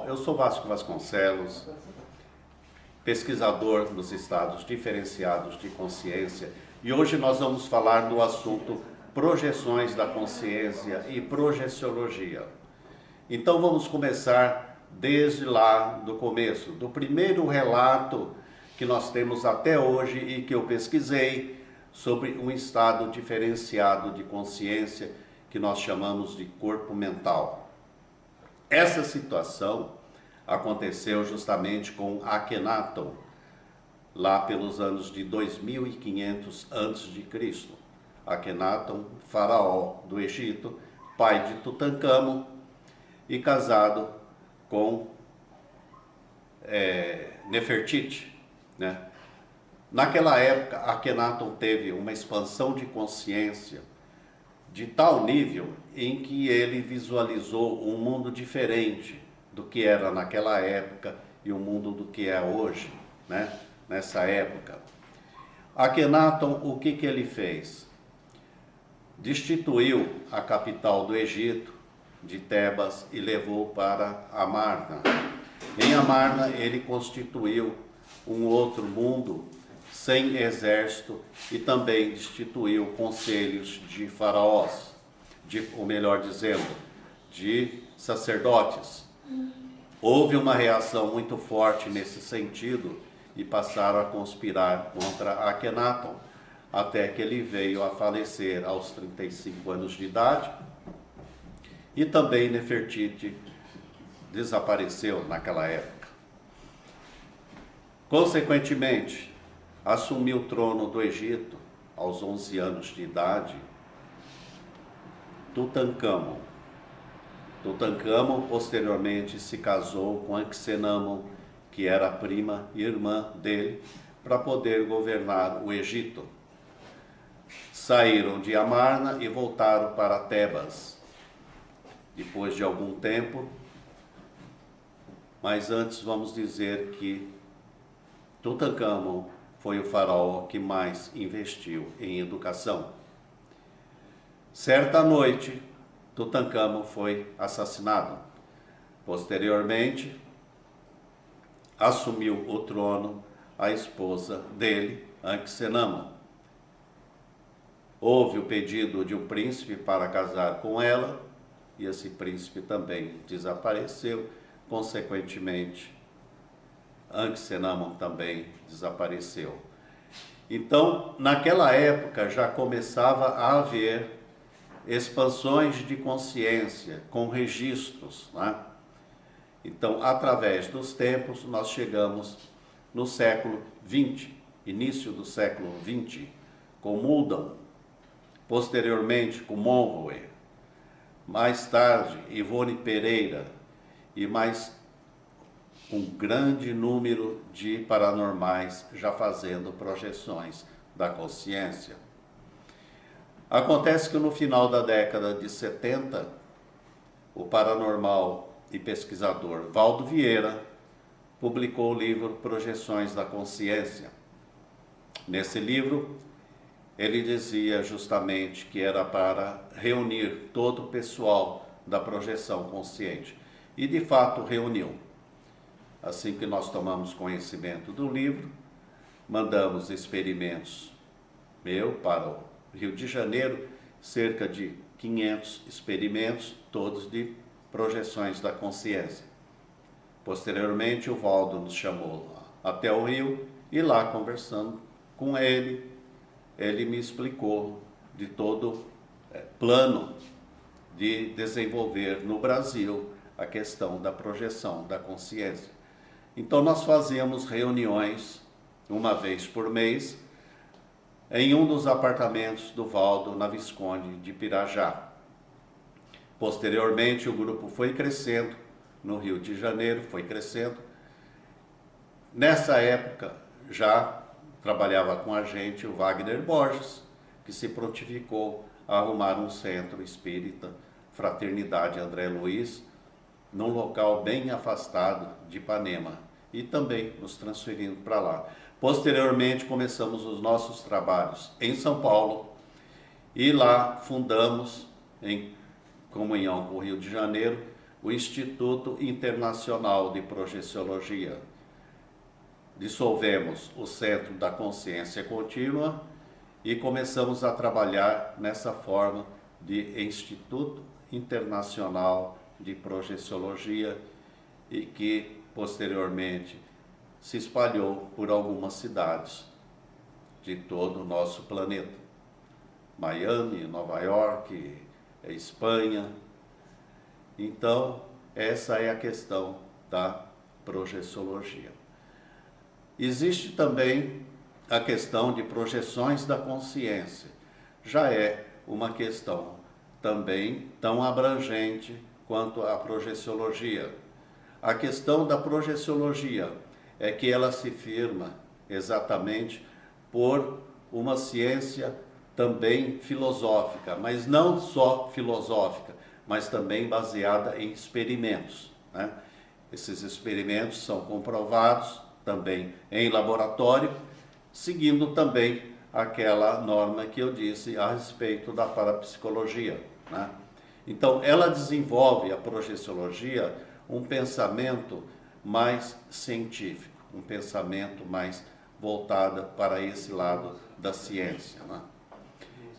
pessoal, eu sou Vasco Vasconcelos, pesquisador dos estados diferenciados de consciência, e hoje nós vamos falar do assunto projeções da consciência e projeciologia. Então vamos começar desde lá do começo, do primeiro relato que nós temos até hoje e que eu pesquisei sobre um estado diferenciado de consciência que nós chamamos de corpo mental. Essa situação aconteceu justamente com Akhenaton, lá pelos anos de 2500 a.C. Akhenaton, faraó do Egito, pai de Tutancâmon e casado com Nefertiti, né? Naquela época, Akhenaton teve uma expansão de consciência de tal nível em que ele visualizou um mundo diferente do que era naquela época e o mundo do que é hoje, né? Nessa época. Akhenaton, o que ele fez? Destituiu a capital do Egito, de Tebas, e levou para Amarna. Em Amarna, ele constituiu um outro mundo sem exército e também destituiu conselhos de faraós, ou melhor dizendo, de sacerdotes. Houve uma reação muito forte nesse sentido e passaram a conspirar contra Akhenaton, até que ele veio a falecer aos 35 anos de idade. E também Nefertiti desapareceu naquela época. Consequentemente, assumiu o trono do Egito aos 11 anos de idade Tutancâmon. Tutancâmon posteriormente se casou com Anxenamon, que era a prima e irmã dele, para poder governar o Egito. Saíram de Amarna e voltaram para Tebas. Depois de algum tempo, mas antes vamos dizer que Tutancâmon foi o faraó que mais investiu em educação. Certa noite, Tutancâmon foi assassinado. Posteriormente, assumiu o trono a esposa dele, Anxenamon. Houve o pedido de um príncipe para casar com ela, e esse príncipe também desapareceu. Consequentemente, Anxenamon também desapareceu. Então, naquela época já começava a haver expansões de consciência com registros, né? Então, através dos tempos, nós chegamos no século XX, início do século XX, com Muldoon, posteriormente com Monroe, mais tarde Ivone Pereira e mais um grande número de paranormais já fazendo projeções da consciência. Acontece que no final da década de 70, o paranormal e pesquisador Valdo Vieira publicou o livro Projeções da Consciência. Nesse livro, ele dizia justamente que era para reunir todo o pessoal da projeção consciente. E de fato reuniu. Assim que nós tomamos conhecimento do livro, mandamos experimentos para o Rio de Janeiro, cerca de 500 experimentos, todos de projeções da consciência. Posteriormente, o Valdo nos chamou até o Rio e lá, conversando com ele, ele me explicou de todo plano de desenvolver no Brasil a questão da projeção da consciência. Então nós fazíamos reuniões uma vez por mês em um dos apartamentos do Valdo, na Visconde de Pirajá. Posteriormente o grupo foi crescendo no Rio de Janeiro, foi crescendo. Nessa época já trabalhava com a gente o Wagner Borges, que se prontificou a arrumar um centro espírita, Fraternidade André Luiz, num local bem afastado de Ipanema, e também nos transferindo para lá. Posteriormente começamos os nossos trabalhos em São Paulo e lá fundamos, em comunhão com o Rio de Janeiro, o Instituto Internacional de Projeciologia. Dissolvemos o Centro da Consciência Contínua e começamos a trabalhar nessa forma de Instituto Internacional de Projeciologia e que posteriormente se espalhou por algumas cidades de todo o nosso planeta. Miami, Nova York, Espanha. Então, essa é a questão da projeciologia. Existe também a questão de projeções da consciência. Já é uma questão também tão abrangente quanto a projeciologia. A questão da projeciologia é que ela se firma exatamente por uma ciência também filosófica, mas não só filosófica, mas também baseada em experimentos, né? Esses experimentos são comprovados também em laboratório, seguindo também aquela norma que eu disse a respeito da parapsicologia, né? Então, ela desenvolve, a projeciologia, um pensamento mais científico, um pensamento mais voltado para esse lado da ciência, né?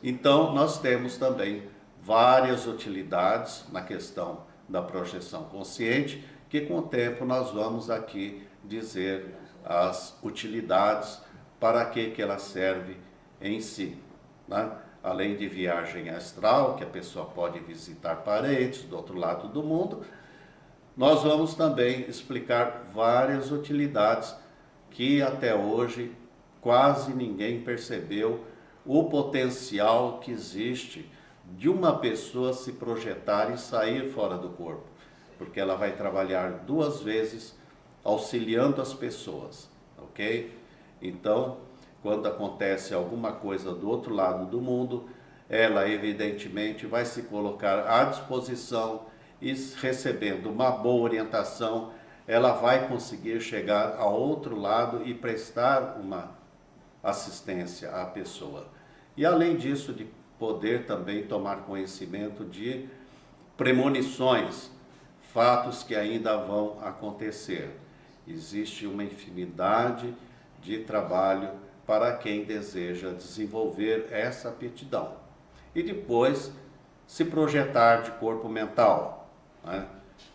Então, nós temos também várias utilidades na questão da projeção consciente, que com o tempo nós vamos aqui dizer as utilidades, para que ela serve em si, né? Além de viagem astral, que a pessoa pode visitar parentes do outro lado do mundo, nós vamos também explicar várias utilidades que até hoje quase ninguém percebeu o potencial que existe de uma pessoa se projetar e sair fora do corpo, porque ela vai trabalhar 2 vezes auxiliando as pessoas, ok? Então, quando acontece alguma coisa do outro lado do mundo, ela evidentemente vai se colocar à disposição e, recebendo uma boa orientação, ela vai conseguir chegar ao outro lado e prestar uma assistência à pessoa. E além disso, de poder também tomar conhecimento de premonições, fatos que ainda vão acontecer. Existe uma infinidade de trabalho para quem deseja desenvolver essa aptidão. E depois se projetar de corpo mental, né?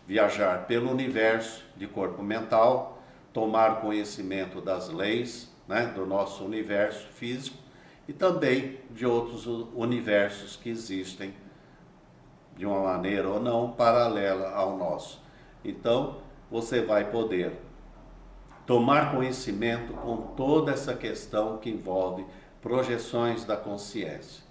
Viajar pelo universo de corpo mental, tomar conhecimento das leis, né, do nosso universo físico e também de outros universos que existem de uma maneira ou não paralela ao nosso. Então, você vai poder tomar conhecimento com toda essa questão que envolve projeções da consciência.